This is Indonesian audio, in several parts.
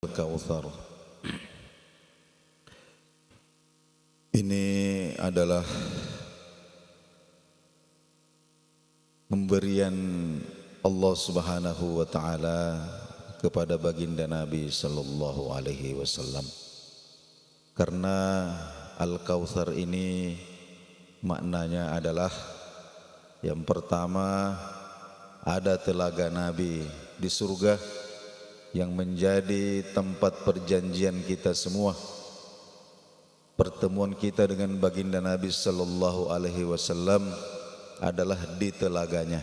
Al-Kautsar. Ini adalah pemberian Allah Subhanahu wa taala kepada baginda Nabi sallallahu alaihi wasallam. Karena Al-Kautsar ini maknanya adalah yang pertama, ada telaga Nabi di surga yang menjadi tempat perjanjian kita semua. Pertemuan kita dengan baginda Nabi sallallahu alaihi wasallam adalah di telaganya.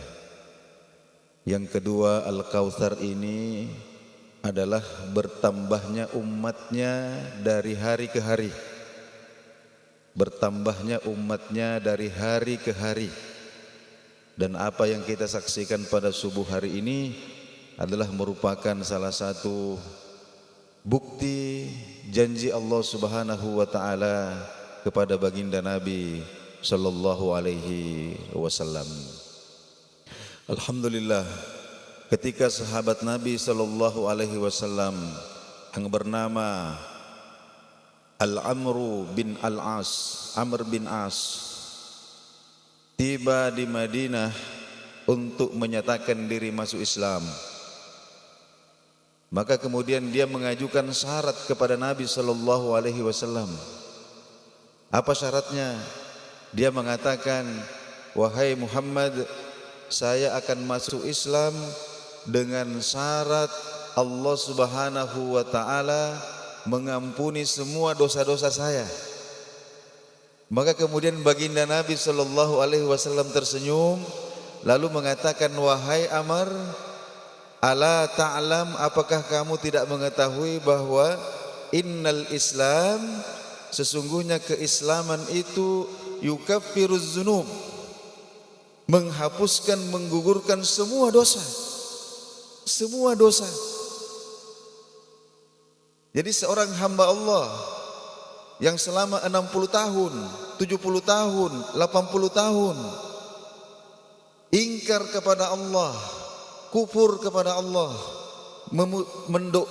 Yang kedua, Al-Kautsar ini adalah bertambahnya umatnya dari hari ke hari. Bertambahnya umatnya dari hari ke hari. Dan apa yang kita saksikan pada subuh hari ini adalah merupakan salah satu bukti janji Allah Subhanahu wa taala kepada baginda Nabi sallallahu alaihi wasallam. Alhamdulillah, ketika sahabat Nabi sallallahu alaihi wasallam yang bernama Al-Amru bin Al-As, Amr bin As, tiba di Madinah untuk menyatakan diri masuk Islam, maka kemudian dia mengajukan syarat kepada Nabi sallallahu alaihi wasallam. Apa syaratnya? Dia mengatakan, "Wahai Muhammad, saya akan masuk Islam dengan syarat Allah Subhanahu wa taala mengampuni semua dosa-dosa saya." Maka kemudian baginda Nabi sallallahu alaihi wasallam tersenyum lalu mengatakan, "Wahai Amr, ala ta'lam, apakah kamu tidak mengetahui bahwa innal Islam, sesungguhnya keislaman itu yukaffiruz dzunub, menghapuskan, menggugurkan semua dosa. Semua dosa." Jadi seorang hamba Allah yang selama 60 tahun, 70 tahun, 80 tahun ingkar kepada Allah, kufur kepada Allah,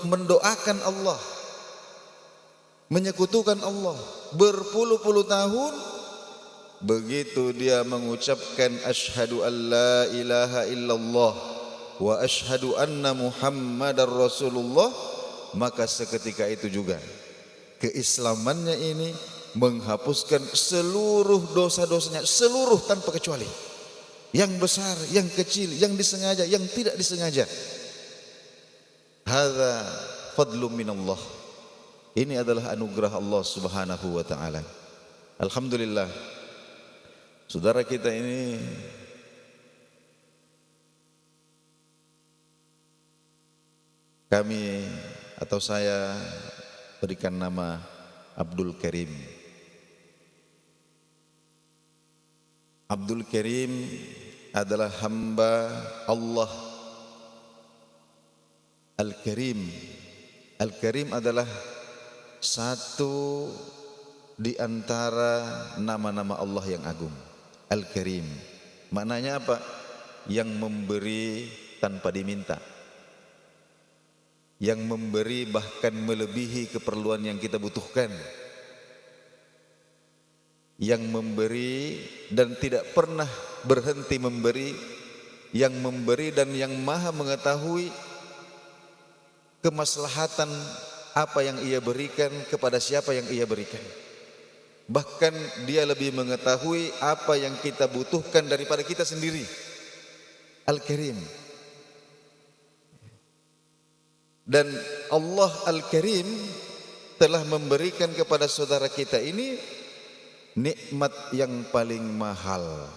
mendoakan Allah, menyekutukan Allah berpuluh-puluh tahun, begitu dia mengucapkan asyhadu an la ilaha illallah wa asyhadu anna muhammadar rasulullah, maka seketika itu juga keislamannya ini menghapuskan seluruh dosa-dosanya, seluruh tanpa kecuali, yang besar, yang kecil, yang disengaja, yang tidak disengaja. Hadza fadlun minallah. Ini adalah anugerah Allah Subhanahu wa taala. Alhamdulillah, saudara kita ini kami atau saya berikan nama Abdul Karim. Abdul Karim adalah hamba Allah. Al-Karim, Al-Karim adalah satu di antara nama-nama Allah yang agung. Al-Karim maknanya apa? Yang memberi tanpa diminta, yang memberi bahkan melebihi keperluan yang kita butuhkan, yang memberi dan tidak pernah berhenti memberi, yang memberi dan yang maha mengetahui kemaslahatan apa yang ia berikan kepada siapa yang ia berikan. Bahkan dia lebih mengetahui apa yang kita butuhkan daripada kita sendiri. Al-Karim. Dan Allah Al-Karim telah memberikan kepada saudara kita ini nikmat yang paling mahal.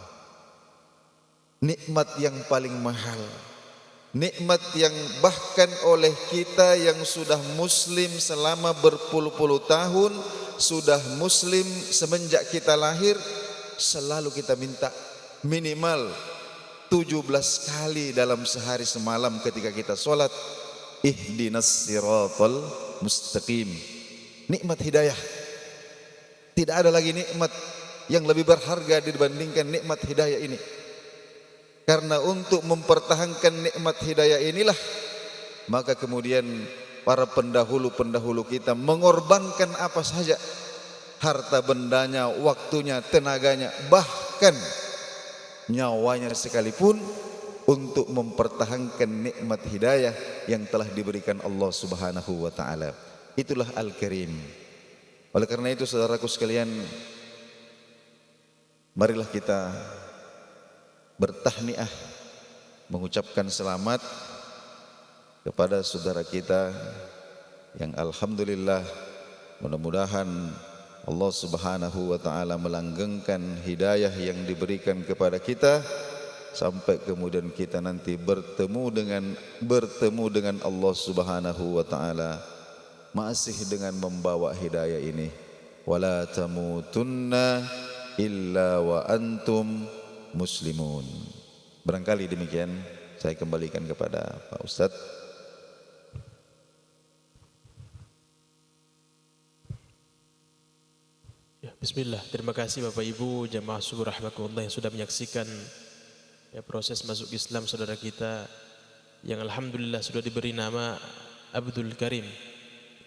Nikmat yang paling mahal. Nikmat yang bahkan oleh kita yang sudah muslim selama berpuluh-puluh tahun, sudah muslim semenjak kita lahir, selalu kita minta minimal 17 kali dalam sehari semalam ketika kita sholat, ihdinas siratal mustaqim. Nikmat hidayah. Tidak ada lagi nikmat yang lebih berharga dibandingkan nikmat hidayah ini. Karena untuk mempertahankan nikmat hidayah inilah, maka kemudian para pendahulu-pendahulu kita mengorbankan apa saja, harta bendanya, waktunya, tenaganya, bahkan nyawanya sekalipun untuk mempertahankan nikmat hidayah yang telah diberikan Allah Subhanahu wa taala. Itulah Al-Karim. Oleh karena itu saudaraku sekalian, marilah kita bertahniah, mengucapkan selamat kepada saudara kita yang alhamdulillah, mudah-mudahan Allah Subhanahu wa taala melanggengkan hidayah yang diberikan kepada kita sampai kemudian kita nanti bertemu dengan Allah Subhanahu wa taala masih dengan membawa hidayah ini. Wala tamutunna illa wa antum muslimun. Barangkali demikian, saya kembalikan kepada Pak Ustadz. Ya, bismillah. Terima kasih Bapak Ibu jamaah syukur rahmatullah yang sudah menyaksikan ya, proses masuk Islam saudara kita yang alhamdulillah sudah diberi nama Abdul Karim.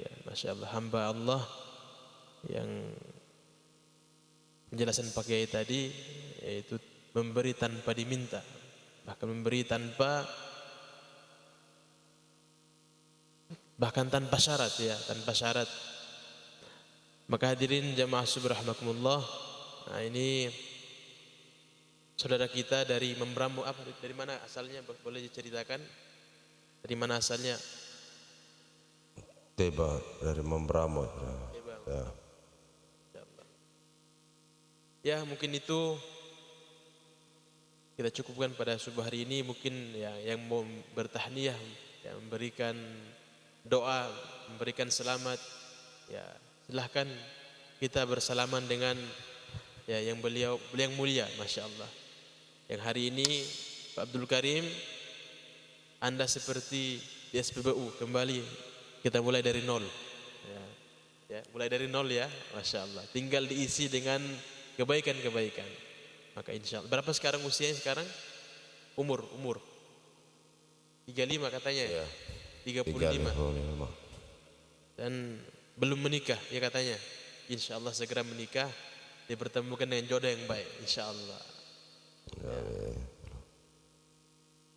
Ya, Masya Allah, hamba Allah yang penjelasan Pak Kiai tadi yaitu memberi tanpa diminta, bahkan memberi bahkan tanpa syarat ya, tanpa syarat. Maka hadirin jamaah subhanakumullah, nah ini saudara kita dari Membramo, apa dari mana asalnya, boleh diceritakan dari mana asalnya? Teba dari Membramo. Ya. Ya mungkin itu kita cukupkan pada subuh hari ini. Mungkin ya, yang mau bertahniah, yang memberikan doa, memberikan selamat, ya silahkan kita bersalaman dengan ya yang beliau yang mulia, Masya Allah. Yang hari ini Pak Abdul Karim, Anda seperti di SPBU kembali, kita mulai dari nol. Ya, mulai dari nol ya, Masya Allah. Tinggal diisi dengan kebaikan-kebaikan. Maka insya Allah. Berapa sekarang usianya sekarang? Umur 35 katanya ya? 35. Dan belum menikah ya katanya. Insya Allah segera menikah, dipertemukan dengan jodoh yang baik, insya Allah. Ya.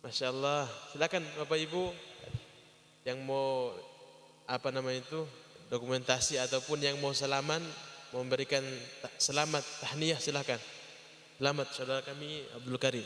Masya Allah. Silakan Bapak Ibu yang mau dokumentasi ataupun yang mau salaman, mau memberikan selamat tahniah, silakan. Selamat saudara kami Abdul Karim.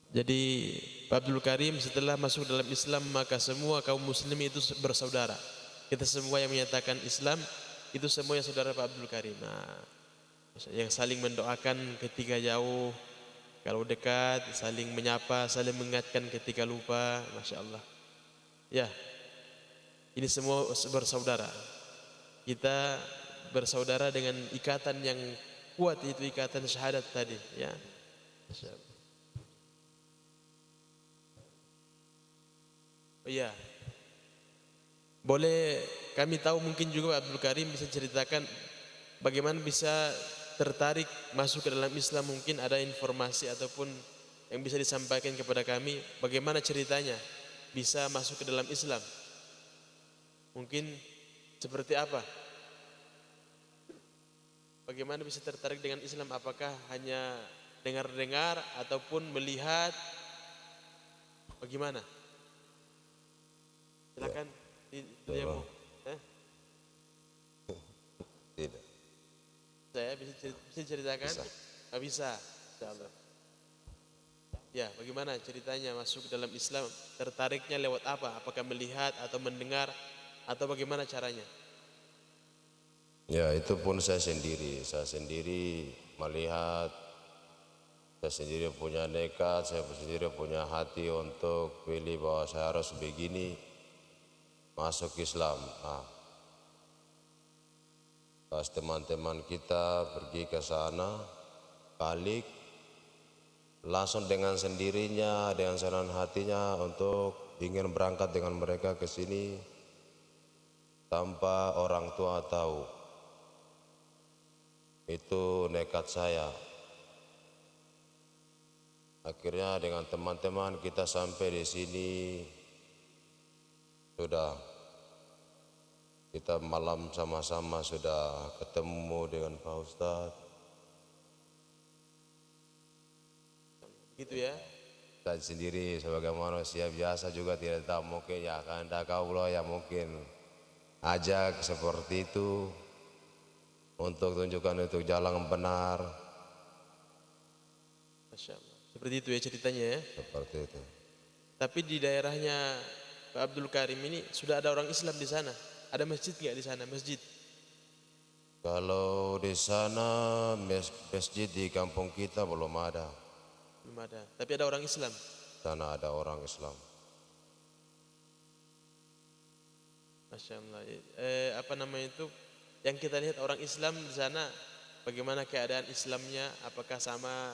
Jadi Pak Abdul Karim setelah masuk dalam Islam, maka semua kaum muslim itu bersaudara. Kita semua yang menyatakan Islam itu semuanya saudara Pak Abdul Karim. Nah, yang saling mendoakan ketika jauh, kalau dekat saling menyapa, saling mengingatkan ketika lupa, Masya Allah. Ya, ini semua bersaudara. Kita bersaudara dengan ikatan yang kuat, itu ikatan syahadat tadi, ya. Masya Allah. Iya. Boleh kami tahu mungkin juga Pak Abdul Karim bisa ceritakan bagaimana bisa tertarik masuk ke dalam Islam, mungkin ada informasi ataupun yang bisa disampaikan kepada kami bagaimana ceritanya bisa masuk ke dalam Islam. Mungkin seperti apa? Bagaimana bisa tertarik dengan Islam? Apakah hanya dengar-dengar ataupun melihat? Bagaimana? Silakan beliau. Tidak. Saya bisa ceritakan? Bisa. Bisa. Insyaallah. Ya, bagaimana ceritanya masuk dalam Islam? Tertariknya lewat apa? Apakah melihat atau mendengar atau bagaimana caranya? Ya, itu pun saya sendiri melihat, saya sendiri punya nekat, saya sendiri punya hati untuk pilih bahwa saya harus begini, masuk Islam. Nah, pas teman-teman kita pergi ke sana, balik, langsung dengan sendirinya, dengan senang hatinya untuk ingin berangkat dengan mereka ke sini tanpa orang tua tahu. Itu nekat saya. Akhirnya dengan teman-teman kita sampai di sini, sudah kita malam sama-sama sudah ketemu dengan Pak Ustadz. Gitu ya. Saya sendiri sebagai manusia biasa juga tidak tahu, mungkin ya kehendak Allah ya mungkin ajak seperti itu untuk tunjukkan itu jalan benar, Masya Allah. Seperti itu ya ceritanya ya. seperti itu. Tapi di daerahnya Pak Abdul Karim ini sudah ada orang Islam di sana. Ada masjid nggak di sana? Masjid. Kalau di sana masjid di kampung kita belum ada. Belum ada. Tapi ada orang Islam. Sana ada orang Islam. Masya Allah. Apa namanya itu? Yang kita lihat orang Islam di sana, bagaimana keadaan Islamnya? Apakah sama?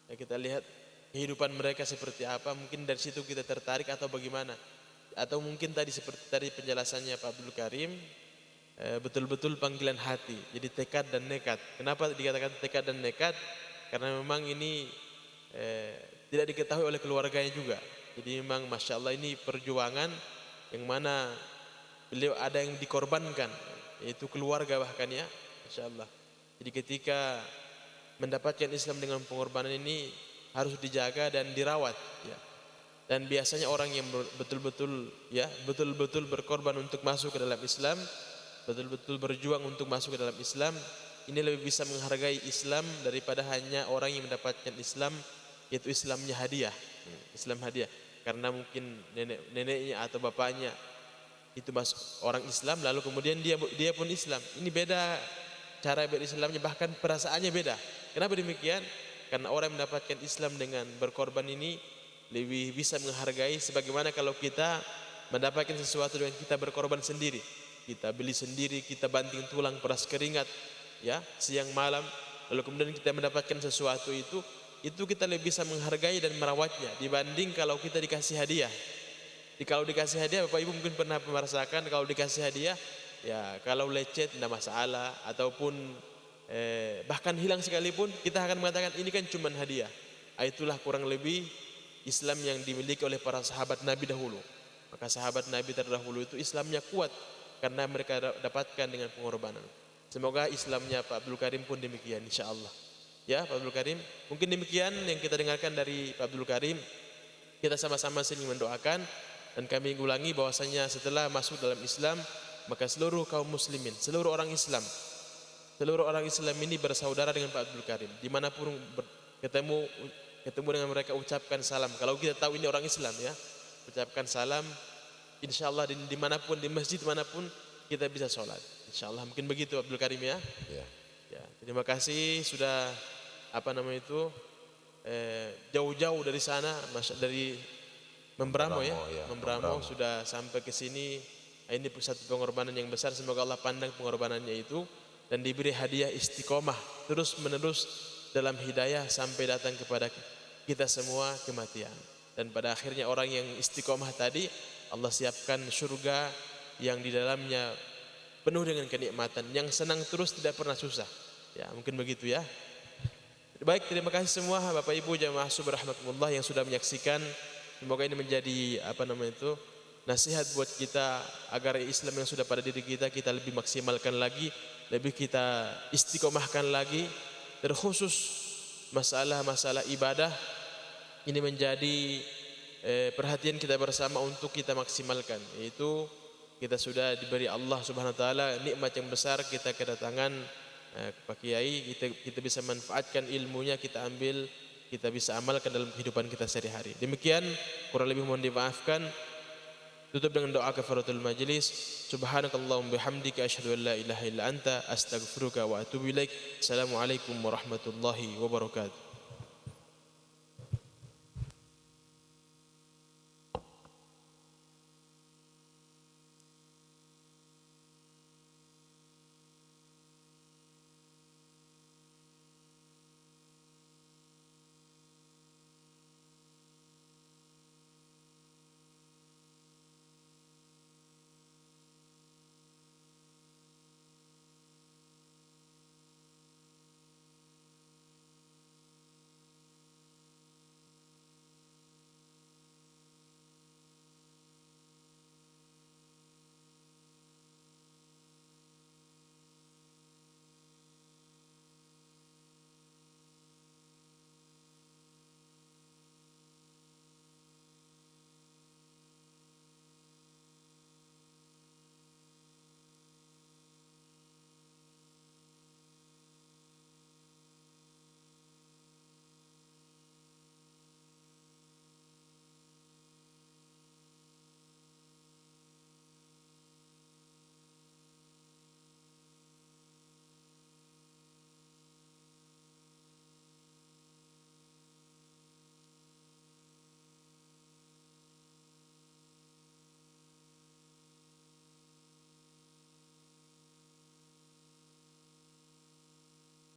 Ya, kita lihat kehidupan mereka seperti apa. Mungkin dari situ kita tertarik atau bagaimana? Atau mungkin tadi seperti tadi penjelasannya Pak Abdul Karim, betul-betul panggilan hati. Jadi tekad dan nekat. Kenapa dikatakan tekad dan nekat? Karena memang ini tidak diketahui oleh keluarganya juga. Jadi memang Masya Allah ini perjuangan yang mana beliau ada yang dikorbankan, yaitu keluarga bahkan ya, Masya Allah. Jadi ketika mendapatkan Islam dengan pengorbanan ini harus dijaga dan dirawat ya. Dan biasanya orang yang betul-betul berkorban untuk masuk ke dalam Islam, betul-betul berjuang untuk masuk ke dalam Islam, ini lebih bisa menghargai Islam daripada hanya orang yang mendapatkan Islam, yaitu Islamnya hadiah, Islam hadiah. Karena mungkin neneknya atau bapaknya itu masuk orang Islam, lalu kemudian dia pun Islam. Ini beda cara berislamnya, bahkan perasaannya beda. Kenapa demikian? Karena orang yang mendapatkan Islam dengan berkorban ini lebih bisa menghargai, sebagaimana kalau kita mendapatkan sesuatu dengan kita berkorban sendiri. Kita beli sendiri, kita banting tulang, peras keringat, ya, siang malam, lalu kemudian kita mendapatkan sesuatu itu kita lebih bisa menghargai dan merawatnya dibanding kalau kita dikasih hadiah. Kalau dikasih hadiah, Bapak Ibu mungkin pernah merasakan kalau dikasih hadiah, ya kalau lecet tidak masalah, ataupun bahkan hilang sekalipun kita akan mengatakan ini kan cuma hadiah. Itulah kurang lebih Islam yang dimiliki oleh para sahabat Nabi dahulu. Maka sahabat Nabi terdahulu itu Islamnya kuat karena mereka dapatkan dengan pengorbanan. Semoga Islamnya Pak Abdul Karim pun demikian insyaallah. Ya Pak Abdul Karim, mungkin demikian yang kita dengarkan dari Pak Abdul Karim. Kita sama-sama saling mendoakan, dan kami ulangi bahwasanya setelah masuk dalam Islam, maka seluruh kaum muslimin, seluruh orang Islam ini bersaudara dengan Pak Abdul Karim. Dimanapun ketemu dengan mereka, ucapkan salam. Kalau kita tahu ini orang Islam ya, ucapkan salam. Insyaallah dimanapun, di masjid manapun kita bisa sholat. Insyaallah mungkin begitu Abdul Karim ya. Ya. Ya, terima kasih sudah jauh-jauh dari sana, dari Membramo ya, Membramo sudah sampai ke sini. Ini satu pengorbanan yang besar. Semoga Allah pandang pengorbanannya itu dan diberi hadiah istiqomah terus menerus dalam hidayah sampai datang kepada kita semua kematian. Dan pada akhirnya orang yang istiqomah tadi, Allah siapkan surga yang di dalamnya penuh dengan kenikmatan, yang senang terus, tidak pernah susah. Ya, mungkin begitu ya. Baik, terima kasih semua Bapak Ibu jamaah subhanallah yang sudah menyaksikan. Semoga ini menjadi nasihat buat kita agar Islam yang sudah pada diri kita lebih maksimalkan lagi, lebih kita istiqomahkan lagi. Terkhusus masalah ibadah ini menjadi perhatian kita bersama untuk kita maksimalkan. Yaitu kita sudah diberi Allah Subhanahu wa taala nikmat yang besar, kita kedatangan Pak Kiai, kita bisa manfaatkan ilmunya, kita ambil, kita bisa amalkan dalam kehidupan kita sehari-hari. Demikian, kurang lebih mohon dimaafkan. Tutup dengan doa kafaratul majlis. Subhanakallahumma bihamdika asyhadu an la ilaha illa anta astaghfiruka wa atubu ilaik. Assalamualaikum warahmatullahi wabarakatuh.